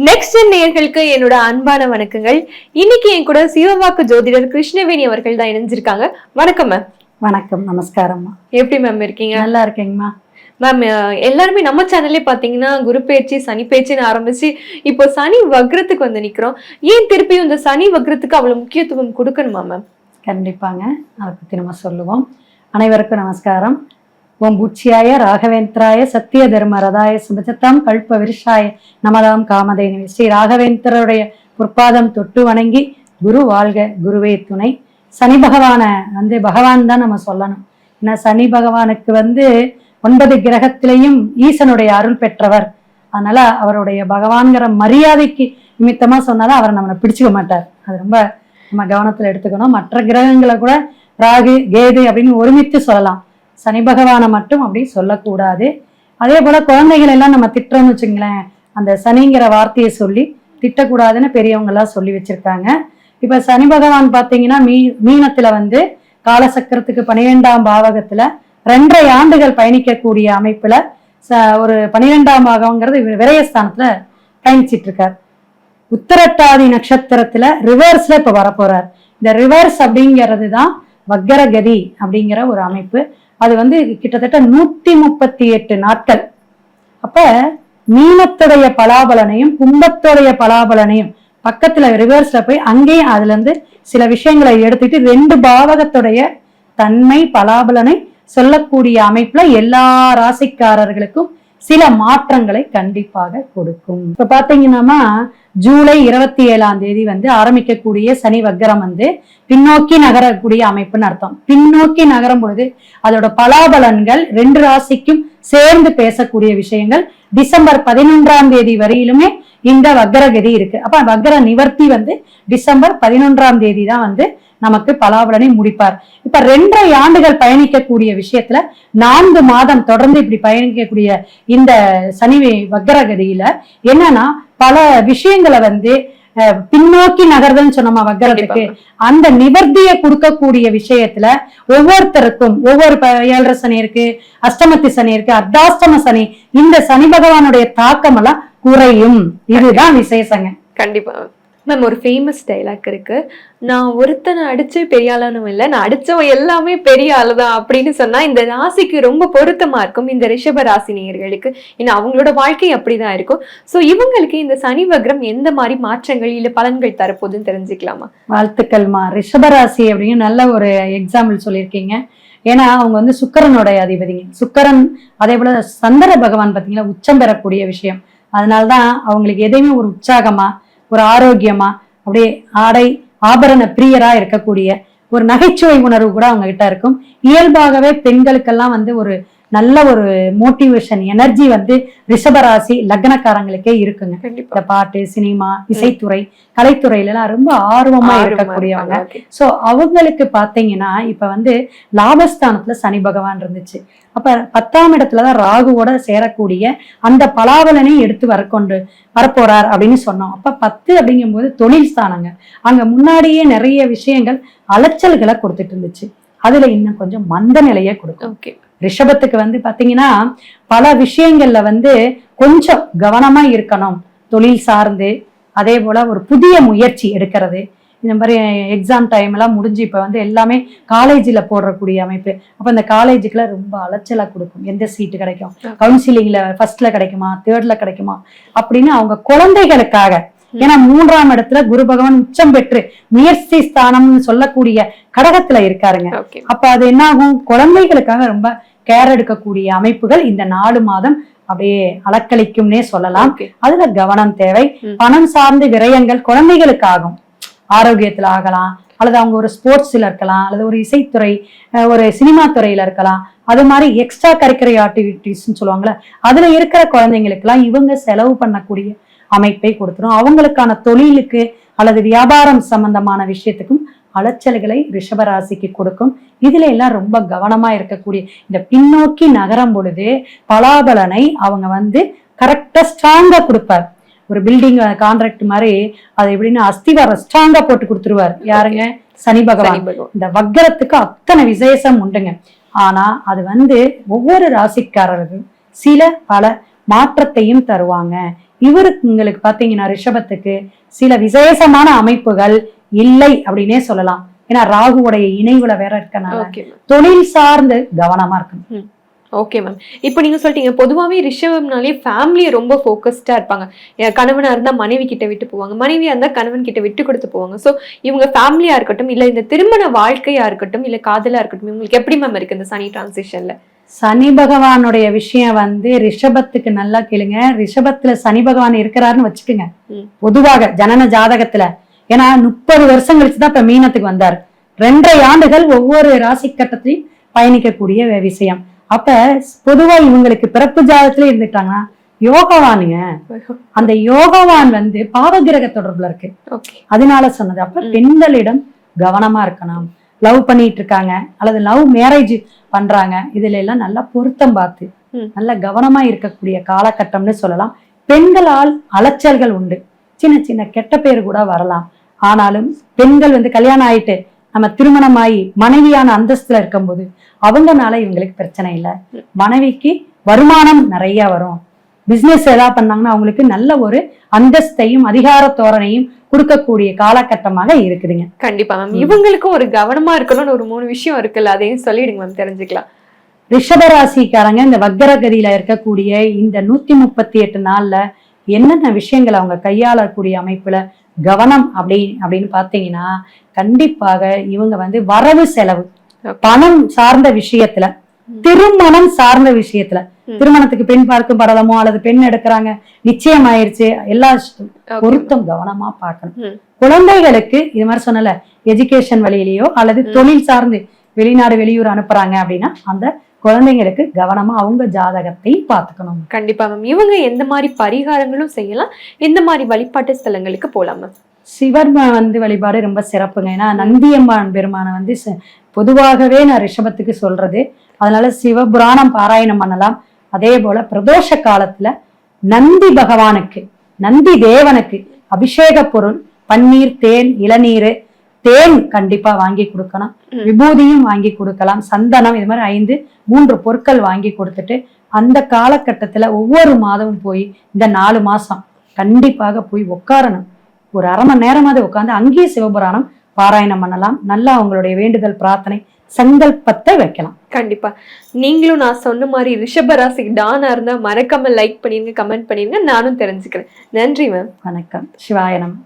Next நேயர்களுக்கு என்னோட அன்பான வணக்கங்கள். இன்னைக்கு என் கூட சிவவாக்கு ஜோதிடர் கிருஷ்ணவேணி அவர்கள் தான் இணைஞ்சிருக்காங்க. வணக்கம் மேம். வணக்கம், நமஸ்காரம்மா. எப்படி மேம் இருக்கீங்க? நல்லா இருக்கேங்கம்மா. மேம், எல்லாருமே நம்ம சேனல்லே பாத்தீங்கன்னா குரு பேச்சு சனி பேச்சுன்னு ஆரம்பிச்சு இப்போ சனி வக்ரத்துக்கு வந்து நிக்கிறோம். ஏன் திருப்பியும் இந்த சனி வக்ரத்துக்கு அவ்வளவு முக்கியத்துவம் கொடுக்கணுமா மேம்? கண்டிப்பாங்க, அதை பத்தி நம்ம சொல்லுவோம். அனைவருக்கும் நமஸ்காரம். ஓம் பூச்சியாய ராகவேந்திராய சத்திய தர்ம ரதாய சுபஜத்தாம் கல்ப விருஷாய நமதாம் காமதேனி. ஸ்ரீ ராகவேந்திரருடைய பொற்பாதம் தொட்டு வணங்கி குரு வாழ்க, குருவே துணை. சனி பகவானை பகவான் தான் நம்ம சொல்லணும். ஏன்னா சனி பகவானுக்கு 9 கிரகத்திலையும் ஈசனுடைய அருள் பெற்றவர். அதனால அவருடைய பகவான்கிற மரியாதைக்கு நிமித்தமா சொன்னாலும் அவரை நம்மளை பிடிச்சுக்க மாட்டார். அது ரொம்ப நம்ம கவனத்துல எடுத்துக்கணும். மற்ற கிரகங்களை கூட ராகு கேது அப்படின்னு ஒருமித்து சொல்லலாம், சனி பகவானை மட்டும் அப்படி சொல்லக்கூடாது. அதே போல குழந்தைகள் எல்லாம் நம்ம திட்டுறோம்னு வச்சுங்களேன், அந்த சனிங்கிற வார்த்தையை சொல்லி திட்டக்கூடாதுன்னு பெரியவங்க எல்லாம் சொல்லி வச்சிருக்காங்க. இப்ப சனி பகவான் பாத்தீங்கன்னா மீனத்துல காலசக்கரத்துக்கு 12ஆம் பாவகத்துல 2.5 ஆண்டுகள் பயணிக்கக்கூடிய அமைப்புல ஒரு 12ஆம் பாகம்ங்கிறது விரயஸ்தானத்துல பயணிச்சிட்டு இருக்கார். உத்திரட்டாதி நட்சத்திரத்துல ரிவர்ஸ்ல இப்ப வரப்போறார். இந்த ரிவர்ஸ் அப்படிங்கிறது தான் வக்கரகதி அப்படிங்கிற ஒரு அமைப்பு. அது கிட்டத்தட்ட 138 நாட்கள். அப்ப மீனத்துடைய பலாபலனையும் கும்பத்துடைய பலாபலனையும் பக்கத்துல ரிவர்ஸ்ல போய் அங்கேயும் அதுல சில விஷயங்களை எடுத்துட்டு 2 பாவகத்துடைய தன்மை பலாபலனை சொல்லக்கூடிய அமைப்புல எல்லா ராசிக்காரர்களுக்கும் சில மாற்றங்களை கண்டிப்பாக கொடுக்கும். இப்ப பாத்தீங்கன்னா ஜூலை 27ஆம் தேதி ஆரம்பிக்கக்கூடிய சனி வக்கரம் பின்னோக்கி நகரக்கூடிய அமைப்புன்னு அர்த்தம். பின்னோக்கி நகரும் பொழுது அதோட பலாபலன்கள் 2 ராசிக்கும் சேர்ந்து பேசக்கூடிய விஷயங்கள். டிசம்பர் 11ஆம் தேதி வரையிலுமே இந்த வக்கரகதி இருக்கு. அப்ப வக்கர நிவர்த்தி டிசம்பர் 11ஆம் தேதி தான் நமக்கு பலாபலனை முடிப்பார். இப்ப 2.5 ஆண்டுகள் பயணிக்கக்கூடிய விஷயத்துல 4 மாதம் தொடர்ந்து இப்படி பயணிக்கக்கூடிய இந்த சனி வக்கரகதியில என்னன்னா பல விஷயங்களை பின்னோக்கி நகர்தல்னு சொன்னோமா வக்கரத்துக்கு, அந்த நிவர்த்தியை கொடுக்கக்கூடிய விஷயத்துல ஒவ்வொருத்தருக்கும் ஒவ்வொரு 7.5 சனி இருக்கு, அஷ்டமத்தி சனி இருக்கு, அர்த்தாஷ்டம சனி, இந்த சனி பகவானுடைய தாக்கம் எல்லாம் குறையும். இதுதான் விசேஷங்க. கண்டிப்பா மேம். ஒரு ஃபேமஸ் டைலாக் இருக்கு, நான் ஒருத்தனை அடிச்சு பெரிய ஆளானும் இல்லை, நான் அடிச்சவன் எல்லாமே பெரிய ஆளுதான் அப்படின்னு சொன்னா இந்த ராசிக்கு ரொம்ப பொருத்தமா இருக்கும். இந்த ரிஷப ராசி நேயர்களுக்கு ஏன்னா அவங்களோட வாழ்க்கை அப்படிதான் இருக்கும். சோ இவங்களுக்கு இந்த சனி வக்ரம் எந்த மாதிரி மாற்றங்கள் இல்ல பலன்கள் தரப்போதுன்னு தெரிஞ்சுக்கலாமா? வாழ்த்துக்கள்மா. ரிஷபராசி அப்படின்னு நல்ல ஒரு எக்ஸாம்பிள் சொல்லியிருக்கீங்க. ஏன்னா அவங்க சுக்கிரனுடைய அதிபதிங்க. சுக்கிரன் அதே போல சந்திர பகவான் பாத்தீங்கன்னா உச்சம் பெறக்கூடிய விஷயம். அதனால்தான் அவங்களுக்கு எதையுமே ஒரு உற்சாகமா ஒரு ஆரோக்கியமா அப்படியே ஆடை ஆபரண பிரியரா இருக்கக்கூடிய ஒரு நகைச்சுவை உணர்வு கூட அவங்க கிட்ட இருக்கும். இயல்பாகவே பெண்களுக்கெல்லாம் ஒரு நல்ல ஒரு மோட்டிவேஷன் எனர்ஜி ரிஷபராசி லக்னக்காரங்களுக்கே இருக்குங்க. இந்த பாட்டு, சினிமா, இசைத்துறை, கலைத்துறையில எல்லாம் ரொம்ப ஆர்வமா இருக்கக்கூடியவங்க. சோ அவங்களுக்கு பாத்தீங்கன்னா இப்ப லாபஸ்தானத்துல சனி பகவான் இருந்துச்சு. அப்ப 10ஆம் இடத்துலதான் ராகுவோட சேரக்கூடிய அந்த பலாபலனை எடுத்து வரப்போறார் அப்படின்னு சொன்னோம். அப்ப 10 அப்படிங்கும் போது தொழில் ஸ்தானங்க. அங்க முன்னாடியே நிறைய விஷயங்கள் அலைச்சல்களை கொடுத்துட்டு இருந்துச்சு. அதுல இன்னும் கொஞ்சம் மந்த நிலையை கொடுக்கும். ரிஷபத்துக்கு பாத்தீங்கன்னா பல விஷயங்கள்ல கொஞ்சம் கவனமா இருக்கணும். தொழில் சார்ந்து அதே போல ஒரு புதிய முயற்சி எடுக்கிறது. இந்த மாதிரி எக்ஸாம் டைம் எல்லாம் முடிஞ்சு இப்ப எல்லாமே காலேஜ்ல போடக்கூடிய அமைப்பு. அப்ப இந்த காலேஜுக்குள்ள ரொம்ப அலைச்சலா கொடுக்கும். எந்த சீட்டு கிடைக்கும், கவுன்சிலிங்ல ஃபர்ஸ்ட்ல கிடைக்குமா, தேர்ட்ல கிடைக்குமா அப்படின்னு அவங்க குழந்தைகளுக்காக. ஏன்னா 3ஆம் இடத்துல குரு பகவான் உச்சம் பெற்று முயற்சி ஸ்தானம்னு சொல்லக்கூடிய கடகத்துல இருக்காருங்க. அப்ப அது என்ன ஆகும், குழந்தைகளுக்காக ரொம்ப கேர் எடுக்கக்கூடிய அமைப்புகள் இந்த 4 மாதம் அப்படியே அலக்களிக்கும்னே சொல்லலாம். அதுல கவனம் தேவை. பணம் சார்ந்த விரயங்கள் குழந்தைகளுக்கு ஆகும். ஆரோக்கியத்துல ஆகலாம், அல்லது அவங்க ஒரு ஸ்போர்ட்ஸ்ல இருக்கலாம், அல்லது ஒரு இசைத்துறை, ஒரு சினிமா துறையில இருக்கலாம். அது மாதிரி எக்ஸ்ட்ரா கரிக்குலர் ஆக்டிவிட்டிஸ்ன்னு சொல்லுவாங்கல்ல, அதுல இருக்கிற குழந்தைங்களுக்கு எல்லாம் இவங்க செலவு பண்ணக்கூடிய அமைப்பை கொடுத்துரும். அவங்களுக்கான தொழிலுக்கு அல்லது வியாபாரம் சம்பந்தமான விஷயத்துக்கும் அலைச்சல்களை ரிஷபராசிக்கு கொடுக்கும். இதுல எல்லாம் ரொம்ப கவனமா இருக்கக்கூடிய இந்த பின்னோக்கி நகரும் பொழுது பலாபலனை அவங்க கரெக்டா ஸ்ட்ராங்கா கொடுப்பார். ஒரு பில்டிங் கான்ட்ராக்ட் மாதிரி அது எப்படின்னு அஸ்திவாரம் ஸ்ட்ராங்கா போட்டு கொடுத்துருவார். யாருங்க? சனி பகவான். இந்த வக்கரத்துக்கு அத்தனை விசேஷம் உண்டுங்க. ஆனா அது ஒவ்வொரு ராசிக்காரர்களும் சில பல மாற்றத்தையும் தருவாங்க. உங்களுக்கு பாத்தீங்கன்னா ரிஷபத்துக்கு சில விசேஷமான அமைப்புகள் இல்லை அப்படின்னே சொல்லலாம். ஏன்னா ராகுவுடைய இணைவுல வேற இருக்கனால தொழில் சார்ந்து கவனமா இருக்கணும். Okay ma'am. இப்போ நீங்க சொல்லிட்டீங்க பொதுவாகவே ரிஷபம்னாலே ஃபேமிலியை ரொம்ப ஃபோக்கஸ்டா இருப்பாங்க. கணவனா இருந்தா மனைவி கிட்ட விட்டு போவாங்க, மனைவியா இருந்தா கணவன் கிட்ட விட்டு கொடுத்து போவாங்க. ஸோ இவங்க ஃபேமிலியா இருக்கட்டும், இல்ல இந்த திருமண வாழ்க்கையா இருக்கட்டும், இல்ல காதலா இருக்கட்டும், இவங்களுக்கு எப்படி மேம் இருக்கு இந்த சனி டிரான்சிஷன்ல? சனி பகவானுடைய விஷயம் ரிஷபத்துக்கு நல்லா கேளுங்க. ரிஷபத்துல சனி பகவான் இருக்கிறாருன்னு வச்சுக்கோங்க பொதுவாக ஜனன ஜாதகத்துல. ஏன்னா 30 வருஷம் கழிச்சுதான் இப்ப மீனத்துக்கு வந்தார். 2.5 ஆண்டுகள் ஒவ்வொரு ராசி கட்டத்திலையும் பயணிக்கக்கூடிய விஷயம். அப்ப பொதுவா இவங்களுக்கு பிறப்பு ஜாதகத்துல இருந்துட்டாங்கன்னா யோகவானுங்க. அந்த யோகவான் பாவகிரக தொடர்புல இருக்கு, அதனால சொன்னது. அப்ப பெண்களிடம் கவனமா இருக்கணும். லவ் பண்ணிட்டு இருக்காங்க அல்லது லவ் மேரேஜ் பண்றாங்க, இதுல எல்லாம் நல்லா பொருத்தம் பார்த்து நல்ல கவனமா இருக்கக்கூடிய காலகட்டம்னு சொல்லலாம். பெண்களால் அலைச்சல்கள் உண்டு, சின்ன சின்ன கெட்ட பேர் கூட வரலாம். ஆனாலும் பெண்கள் கல்யாணம் ஆயிட்டு நம்ம திருமணம் ஆகி மனைவியான அந்தஸ்துல இருக்கும்போது அவங்கனால இவங்களுக்கு பிரச்சனை இல்லை. மனைவிக்கு வருமானம் நிறைய வரும். பிசினஸ் ஏதாவது பண்ணாங்கன்னா அவங்களுக்கு நல்ல ஒரு அந்தஸ்தையும் அதிகார தோரணையும் கொடுக்கக்கூடிய காலகட்டமாக இருக்குதுங்க. கண்டிப்பா மேம். இவங்களுக்கும் ஒரு கவனமா இருக்கணும்னு ஒரு 3 விஷயம் இருக்குல்ல, அதையும் சொல்லிடுங்க மேம், தெரிஞ்சுக்கலாம். ரிஷபராசிக்காரங்க இந்த வக்கரகதியில இருக்கக்கூடிய இந்த 138 நாள்ல என்னென்ன விஷயங்களை அவங்க கையாளக்கூடிய அமைப்புல கவனம் அப்படின்னு பாத்தீங்கன்னா, கண்டிப்பாக இவங்க வரவு செலவு, பணம் சார்ந்த விஷயத்துல, திருமணம் சார்ந்த விஷயத்துல, திருமணத்துக்கு பெண் பார்க்கும் படலமோ அல்லது பெண் எடுக்கிறாங்க, நிச்சயம் ஆயிடுச்சு, எல்லா பொருத்தம் கவனமா பார்க்கணும். குழந்தைகளுக்கு இது மாதிரி சொன்னல எஜுகேஷன் வழியிலேயோ அல்லது தொழில் சார்ந்து வெளிநாடு வெளியூர் அனுப்புறாங்க அப்படின்னா அந்த குழந்தைங்களுக்கு கவனமா அவங்க ஜாதகத்தை பார்த்துக்கணும். கண்டிப்பா மேம். இவங்க எந்த மாதிரி பரிகாரங்களும் செய்யலாம், எந்த மாதிரி வழிபாட்டு ஸ்தலங்களுக்கு போலாம் மேம்? சிவர் வழிபாடு ரொம்ப சிறப்புங்க. ஏன்னா நந்தியம்மான் பெருமானை பொதுவாகவே நான் ரிஷபத்துக்கு சொல்றது. அதனால சிவபுராணம் பாராயணம் பண்ணலாம். அதே போல பிரதோஷ காலத்துல நந்தி பகவானுக்கு, நந்தி தேவனுக்கு அபிஷேக பொருள் பன்னீர், தேன், இளநீர், தேன் கண்டிப்பா வாங்கி கொடுக்கணும். விபூதியும் வாங்கி கொடுக்கலாம், சந்தனம், இது மாதிரி 3 பொருட்கள் வாங்கி கொடுத்துட்டு அந்த காலகட்டத்துல ஒவ்வொரு மாதமும் போய் இந்த 4 மாசம் கண்டிப்பாக போய் உட்காரணும். ஒரு அரை மணி நேரமாவது உட்கார்ந்து அங்கேயே சிவபுராணம் பாராயணம் பண்ணலாம். நல்லா அவங்களுடைய வேண்டுதல் பிரார்த்தனை சங்கல்பத்தை வைக்கலாம். கண்டிப்பா. நீங்களும் நான் சொன்ன மாதிரி ரிஷபராசிக்கு டானா இருந்தா மறக்காம லைக் பண்ணிருங்க, கமெண்ட் பண்ணிருங்க. நானும் தெரிஞ்சுக்கிறேன். நன்றி மேம். வணக்கம். சிவாய நமः.